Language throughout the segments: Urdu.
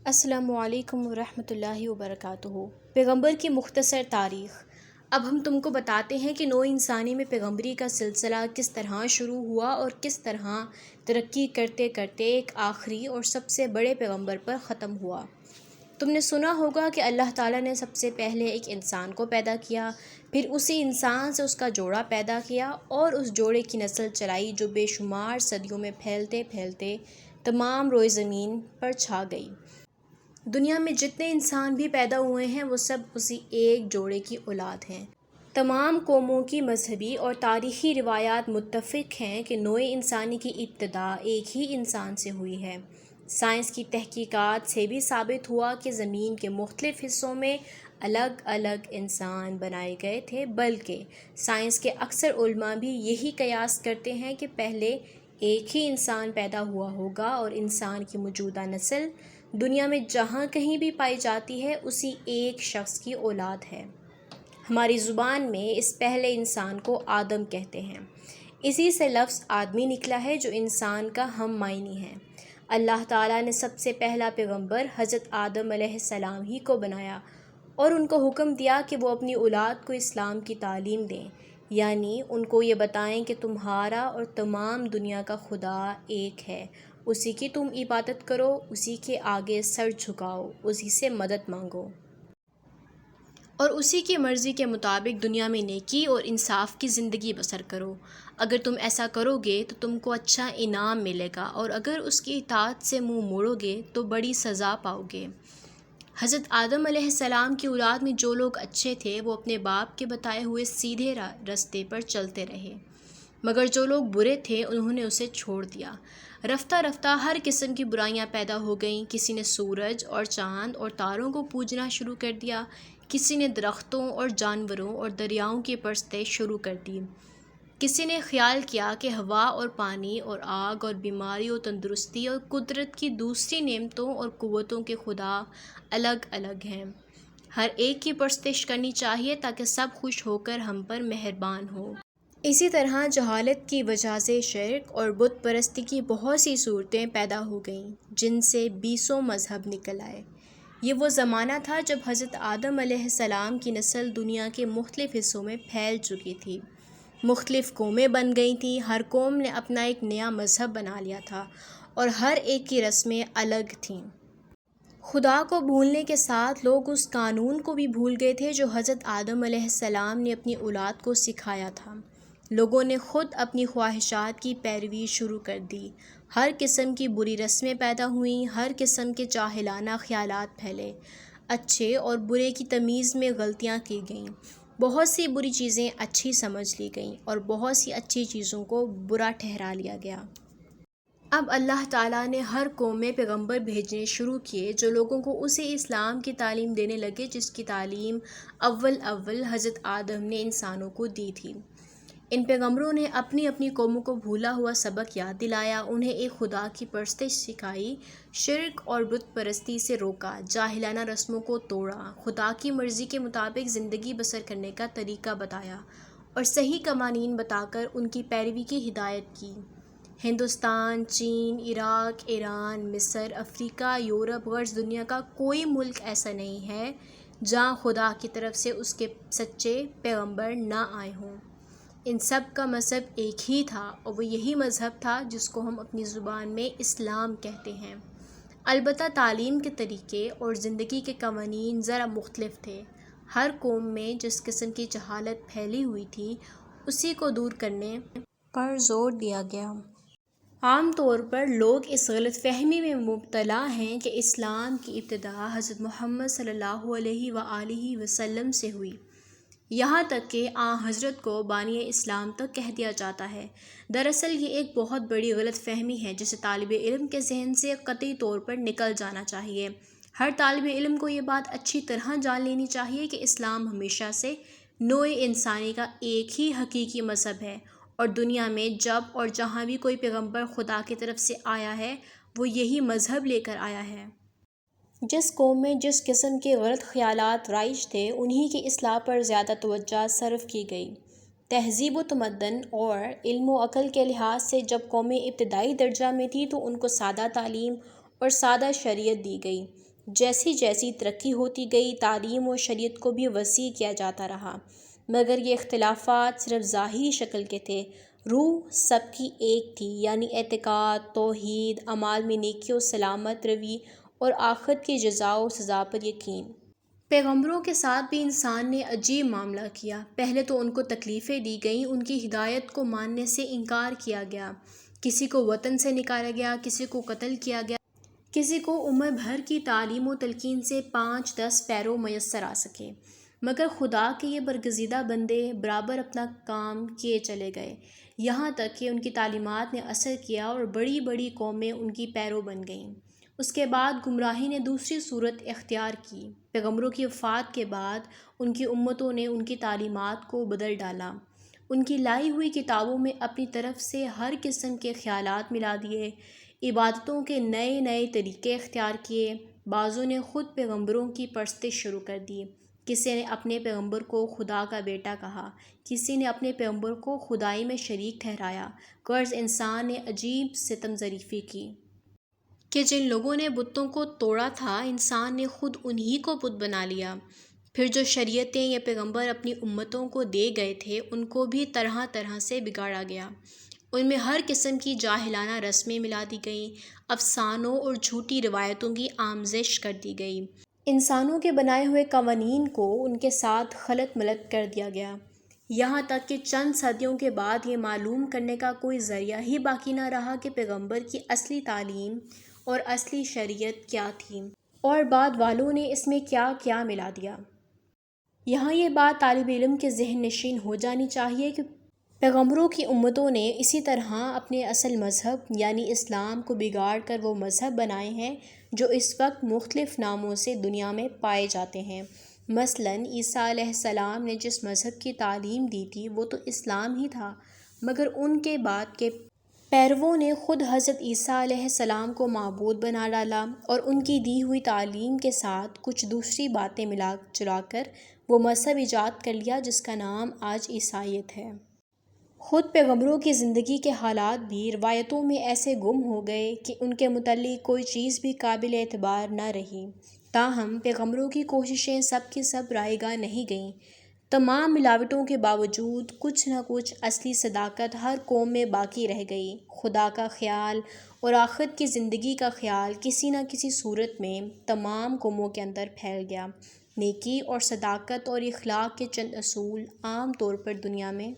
السلام علیکم ورحمۃ اللہ وبرکاتہ۔ پیغمبر کی مختصر تاریخ۔ اب ہم تم کو بتاتے ہیں کہ نوع انسانی میں پیغمبری کا سلسلہ کس طرح شروع ہوا اور کس طرح ترقی کرتے کرتے ایک آخری اور سب سے بڑے پیغمبر پر ختم ہوا۔ تم نے سنا ہوگا کہ اللہ تعالیٰ نے سب سے پہلے ایک انسان کو پیدا کیا، پھر اسی انسان سے اس کا جوڑا پیدا کیا اور اس جوڑے کی نسل چلائی جو بے شمار صدیوں میں پھیلتے پھیلتے تمام روئے زمین پر چھا گئی۔ دنیا میں جتنے انسان بھی پیدا ہوئے ہیں وہ سب اسی ایک جوڑے کی اولاد ہیں۔ تمام قوموں کی مذہبی اور تاریخی روایات متفق ہیں کہ نوع انسانی کی ابتدا ایک ہی انسان سے ہوئی ہے۔ سائنس کی تحقیقات سے بھی ثابت ہوا کہ زمین کے مختلف حصوں میں الگ الگ انسان بنائے گئے تھے، بلکہ سائنس کے اکثر علماء بھی یہی قیاس کرتے ہیں کہ پہلے ایک ہی انسان پیدا ہوا ہوگا اور انسان کی موجودہ نسل دنیا میں جہاں کہیں بھی پائی جاتی ہے اسی ایک شخص کی اولاد ہے۔ ہماری زبان میں اس پہلے انسان کو آدم کہتے ہیں۔ اسی سے لفظ آدمی نکلا ہے جو انسان کا ہم معنی ہے۔ اللہ تعالیٰ نے سب سے پہلا پیغمبر حضرت آدم علیہ السلام ہی کو بنایا اور ان کو حکم دیا کہ وہ اپنی اولاد کو اسلام کی تعلیم دیں، یعنی ان کو یہ بتائیں کہ تمہارا اور تمام دنیا کا خدا ایک ہے، اسی کی تم عبادت کرو، اسی کے آگے سر جھکاؤ، اسی سے مدد مانگو اور اسی کی مرضی کے مطابق دنیا میں نیکی اور انصاف کی زندگی بسر کرو۔ اگر تم ایسا کرو گے تو تم کو اچھا انعام ملے گا اور اگر اس کی اطاعت سے منہ موڑو گے تو بڑی سزا پاؤ گے۔ حضرت آدم علیہ السلام کی اولاد میں جو لوگ اچھے تھے وہ اپنے باپ کے بتائے ہوئے سیدھے راستے پر چلتے رہے، مگر جو لوگ برے تھے انہوں نے اسے چھوڑ دیا۔ رفتہ رفتہ ہر قسم کی برائیاں پیدا ہو گئیں۔ کسی نے سورج اور چاند اور تاروں کو پوجنا شروع کر دیا، کسی نے درختوں اور جانوروں اور دریاؤں کی پرستش شروع کر دی، کسی نے خیال کیا کہ ہوا اور پانی اور آگ اور بیماری اور تندرستی اور قدرت کی دوسری نعمتوں اور قوتوں کے خدا الگ الگ ہیں۔ ہر ایک کی پرستش کرنی چاہیے تاکہ سب خوش ہو کر ہم پر مہربان ہوں۔ اسی طرح جہالت کی وجہ سے شرک اور بت پرستی کی بہت سی صورتیں پیدا ہو گئیں جن سے 20 مذہب نکل آئے۔ یہ وہ زمانہ تھا جب حضرت آدم علیہ السلام کی نسل دنیا کے مختلف حصوں میں پھیل چکی تھی۔ مختلف قومیں بن گئی تھیں، ہر قوم نے اپنا ایک نیا مذہب بنا لیا تھا اور ہر ایک کی رسمیں الگ تھیں۔ خدا کو بھولنے کے ساتھ لوگ اس قانون کو بھی بھول گئے تھے جو حضرت آدم علیہ السلام نے اپنی اولاد کو سکھایا تھا۔ لوگوں نے خود اپنی خواہشات کی پیروی شروع کر دی، ہر قسم کی بری رسمیں پیدا ہوئیں، ہر قسم کے جاہلانہ خیالات پھیلے، اچھے اور برے کی تمیز میں غلطیاں کی گئیں، بہت سی بری چیزیں اچھی سمجھ لی گئیں اور بہت سی اچھی چیزوں کو برا ٹھہرا لیا گیا۔ اب اللہ تعالیٰ نے ہر قوم میں پیغمبر بھیجنے شروع کیے جو لوگوں کو اسی اسلام کی تعلیم دینے لگے جس کی تعلیم اول حضرت آدم نے انسانوں کو دی تھی۔ ان پیغمبروں نے اپنی اپنی قوموں کو بھولا ہوا سبق یاد دلایا، انہیں ایک خدا کی پرستش سکھائی، شرک اور بت پرستی سے روکا، جاہلانہ رسموں کو توڑا، خدا کی مرضی کے مطابق زندگی بسر کرنے کا طریقہ بتایا اور صحیح قوانین بتا کر ان کی پیروی کی ہدایت کی۔ ہندوستان، چین، عراق، ایران، مصر، افریقہ، یورپ غرض دنیا کا کوئی ملک ایسا نہیں ہے جہاں خدا کی طرف سے اس کے سچے پیغمبر نہ آئے ہوں۔ ان سب کا مذہب ایک ہی تھا اور وہ یہی مذہب تھا جس کو ہم اپنی زبان میں اسلام کہتے ہیں۔ البتہ تعلیم کے طریقے اور زندگی کے قوانین ذرا مختلف تھے۔ ہر قوم میں جس قسم کی جہالت پھیلی ہوئی تھی اسی کو دور کرنے پر زور دیا گیا۔ عام طور پر لوگ اس غلط فہمی میں مبتلا ہیں کہ اسلام کی ابتدا حضرت محمد صلی اللہ علیہ وآلہ وسلم سے ہوئی، یہاں تک کہ حضرت کو بانی اسلام تک کہہ دیا جاتا ہے۔ دراصل یہ ایک بہت بڑی غلط فہمی ہے جسے طالب علم کے ذہن سے قطعی طور پر نکل جانا چاہیے۔ ہر طالب علم کو یہ بات اچھی طرح جان لینی چاہیے کہ اسلام ہمیشہ سے نوع انسانی کا ایک ہی حقیقی مذہب ہے اور دنیا میں جب اور جہاں بھی کوئی پیغمبر خدا کی طرف سے آیا ہے وہ یہی مذہب لے کر آیا ہے۔ جس قوم میں جس قسم کے غلط خیالات رائج تھے انہی کی اصلاح پر زیادہ توجہ صرف کی گئی۔ تہذیب و تمدن اور علم و عقل کے لحاظ سے جب قومیں ابتدائی درجہ میں تھیں تو ان کو سادہ تعلیم اور سادہ شریعت دی گئی، جیسی جیسی ترقی ہوتی گئی تعلیم و شریعت کو بھی وسیع کیا جاتا رہا، مگر یہ اختلافات صرف ظاہری شکل کے تھے، روح سب کی ایک تھی، یعنی اعتقاد، توحید، اعمال میں نیکی و سلامت روی اور آخرت کی جزا و سزا پر یقین۔ پیغمبروں کے ساتھ بھی انسان نے عجیب معاملہ کیا۔ پہلے تو ان کو تکلیفیں دی گئیں، ان کی ہدایت کو ماننے سے انکار کیا گیا، کسی کو وطن سے نکالا گیا، کسی کو قتل کیا گیا، کسی کو عمر بھر کی تعلیم و تلقین سے 5-10 پیرو میسر آ سکے، مگر خدا کے یہ برگزیدہ بندے برابر اپنا کام کیے چلے گئے، یہاں تک کہ ان کی تعلیمات نے اثر کیا اور بڑی بڑی قومیں ان کی پیرو بن گئیں۔ اس کے بعد گمراہی نے دوسری صورت اختیار کی۔ پیغمبروں کی وفات کے بعد ان کی امتوں نے ان کی تعلیمات کو بدل ڈالا، ان کی لائی ہوئی کتابوں میں اپنی طرف سے ہر قسم کے خیالات ملا دیے، عبادتوں کے نئے نئے طریقے اختیار کیے، بعضوں نے خود پیغمبروں کی پرستش شروع کر دی، کسی نے اپنے پیغمبر کو خدا کا بیٹا کہا، کسی نے اپنے پیغمبر کو خدائی میں شریک ٹھہرایا، غرض انسان نے عجیب ستم ظریفی کی کہ جن لوگوں نے بتوں کو توڑا تھا انسان نے خود انہی کو بت بنا لیا، پھر جو شریعتیں یا پیغمبر اپنی امتوں کو دے گئے تھے ان کو بھی طرح طرح سے بگاڑا گیا، ان میں ہر قسم کی جاہلانہ رسمیں ملا دی گئیں، افسانوں اور جھوٹی روایتوں کی آمیزش کر دی گئی، انسانوں کے بنائے ہوئے قوانین کو ان کے ساتھ خلط ملط کر دیا گیا، یہاں تک کہ چند صدیوں کے بعد یہ معلوم کرنے کا کوئی ذریعہ ہی باقی نہ رہا کہ پیغمبر کی اصلی تعلیم اور اصلی شریعت کیا تھی اور بعد والوں نے اس میں کیا کیا ملا دیا۔ یہاں یہ بات طالب علم کے ذہن نشین ہو جانی چاہیے کہ پیغمبروں کی امتوں نے اسی طرح اپنے اصل مذہب یعنی اسلام کو بگاڑ کر وہ مذہب بنائے ہیں جو اس وقت مختلف ناموں سے دنیا میں پائے جاتے ہیں۔ مثلاً عیسیٰ علیہ السلام نے جس مذہب کی تعلیم دی تھی وہ تو اسلام ہی تھا، مگر ان کے بعد کے پیرووں نے خود حضرت عیسیٰ علیہ السلام کو معبود بنا ڈالا اور ان کی دی ہوئی تعلیم کے ساتھ کچھ دوسری باتیں ملا جلا کر وہ مذہب ایجاد کر لیا جس کا نام آج عیسائیت ہے۔ خود پیغمبروں کی زندگی کے حالات بھی روایتوں میں ایسے گم ہو گئے کہ ان کے متعلق کوئی چیز بھی قابل اعتبار نہ رہی، تاہم پیغمبروں کی کوششیں سب کی سب رائے گاہ نہیں گئیں، تمام ملاوٹوں کے باوجود کچھ نہ کچھ اصلی صداقت ہر قوم میں باقی رہ گئی، خدا کا خیال اور آخرت کی زندگی کا خیال کسی نہ کسی صورت میں تمام قوموں کے اندر پھیل گیا، نیکی اور صداقت اور اخلاق کے چند اصول عام طور پر دنیا میں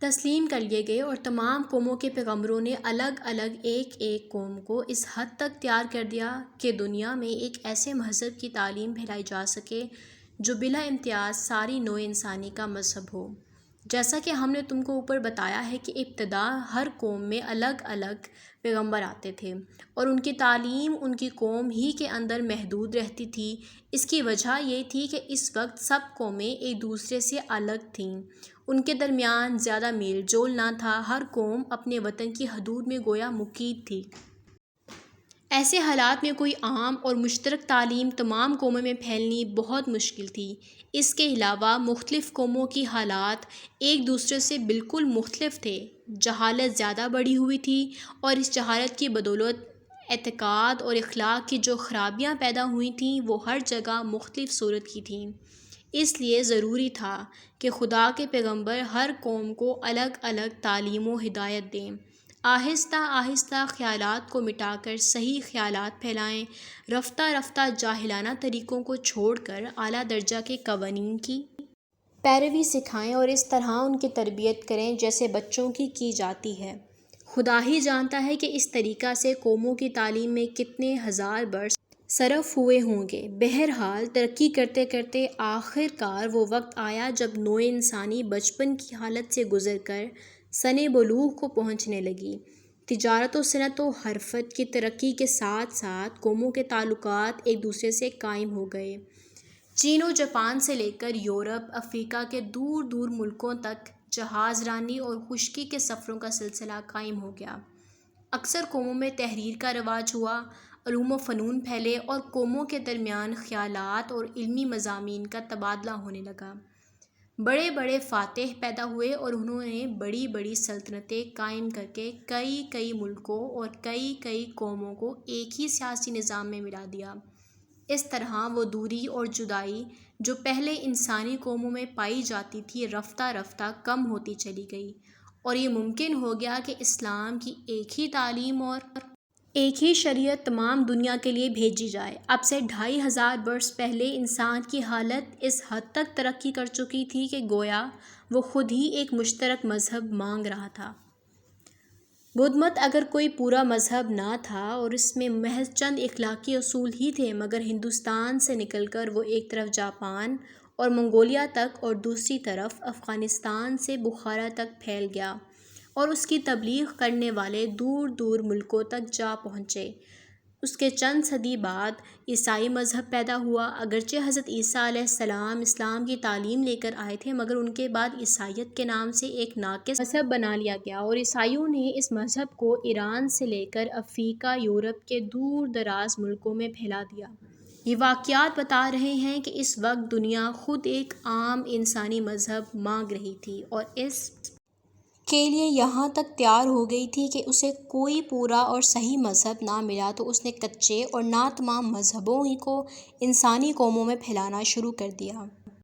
تسلیم کر لیے گئے اور تمام قوموں کے پیغمبروں نے الگ الگ ایک ایک قوم کو اس حد تک تیار کر دیا کہ دنیا میں ایک ایسے مذہب کی تعلیم پھیلائی جا سکے جو بلا امتیاز ساری نوع انسانی کا مذہب ہو۔ جیسا کہ ہم نے تم کو اوپر بتایا ہے کہ ابتدا ہر قوم میں الگ الگ پیغمبر آتے تھے اور ان کی تعلیم ان کی قوم ہی کے اندر محدود رہتی تھی، اس کی وجہ یہ تھی کہ اس وقت سب قومیں ایک دوسرے سے الگ تھیں، ان کے درمیان زیادہ میل جول نہ تھا، ہر قوم اپنے وطن کی حدود میں گویا مقید تھی۔ ایسے حالات میں کوئی عام اور مشترک تعلیم تمام قوموں میں پھیلنی بہت مشکل تھی، اس کے علاوہ مختلف قوموں کی حالات ایک دوسرے سے بالکل مختلف تھے، جہالت زیادہ بڑھی ہوئی تھی اور اس جہالت کی بدولت اعتقاد اور اخلاق کی جو خرابیاں پیدا ہوئی تھیں وہ ہر جگہ مختلف صورت کی تھیں، اس لیے ضروری تھا کہ خدا کے پیغمبر ہر قوم کو الگ الگ تعلیم و ہدایت دیں، آہستہ آہستہ خیالات کو مٹا کر صحیح خیالات پھیلائیں، رفتہ رفتہ جاہلانہ طریقوں کو چھوڑ کر اعلیٰ درجہ کے قوانین کی پیروی سکھائیں اور اس طرح ان کی تربیت کریں جیسے بچوں کی جاتی ہے۔ خدا ہی جانتا ہے کہ اس طریقہ سے قوموں کی تعلیم میں کتنے ہزار برس صرف ہوئے ہوں گے۔ بہرحال ترقی کرتے کرتے آخر کار وہ وقت آیا جب نوع انسانی بچپن کی حالت سے گزر کر سن بلوغ کو پہنچنے لگی، تجارت و صنعت و حرفت کی ترقی کے ساتھ ساتھ قوموں کے تعلقات ایک دوسرے سے قائم ہو گئے، چین و جاپان سے لے کر یورپ، افریقہ کے دور دور ملکوں تک جہاز رانی اور خشکی کے سفروں کا سلسلہ قائم ہو گیا، اکثر قوموں میں تحریر کا رواج ہوا، علوم و فنون پھیلے اور قوموں کے درمیان خیالات اور علمی مضامین کا تبادلہ ہونے لگا، بڑے بڑے فاتح پیدا ہوئے اور انہوں نے بڑی بڑی سلطنتیں قائم کر کے کئی کئی ملکوں اور کئی کئی قوموں کو ایک ہی سیاسی نظام میں ملا دیا۔ اس طرح وہ دوری اور جدائی جو پہلے انسانی قوموں میں پائی جاتی تھی رفتہ رفتہ کم ہوتی چلی گئی، اور یہ ممکن ہو گیا کہ اسلام کی ایک ہی تعلیم اور ایک ہی شریعت تمام دنیا کے لیے بھیجی جائے۔ اب سے 2500 برس پہلے انسان کی حالت اس حد تک ترقی کر چکی تھی کہ گویا وہ خود ہی ایک مشترک مذہب مانگ رہا تھا۔ بدھ مت اگر کوئی پورا مذہب نہ تھا اور اس میں محض چند اخلاقی اصول ہی تھے، مگر ہندوستان سے نکل کر وہ ایک طرف جاپان اور منگولیا تک اور دوسری طرف افغانستان سے بخارا تک پھیل گیا، اور اس کی تبلیغ کرنے والے دور دور ملکوں تک جا پہنچے۔ اس کے چند صدی بعد عیسائی مذہب پیدا ہوا۔ اگرچہ حضرت عیسیٰ علیہ السلام اسلام کی تعلیم لے کر آئے تھے، مگر ان کے بعد عیسائیت کے نام سے ایک ناقص مذہب بنا لیا گیا، اور عیسائیوں نے اس مذہب کو ایران سے لے کر افریقہ، یورپ کے دور دراز ملکوں میں پھیلا دیا۔ یہ واقعات بتا رہے ہیں کہ اس وقت دنیا خود ایک عام انسانی مذہب مانگ رہی تھی، اور اس کے لیے یہاں تک تیار ہو گئی تھی کہ اسے کوئی پورا اور صحیح مذہب نہ ملا تو اس نے کچے اور ناتمام مذہبوں ہی کو انسانی قوموں میں پھیلانا شروع کر دیا۔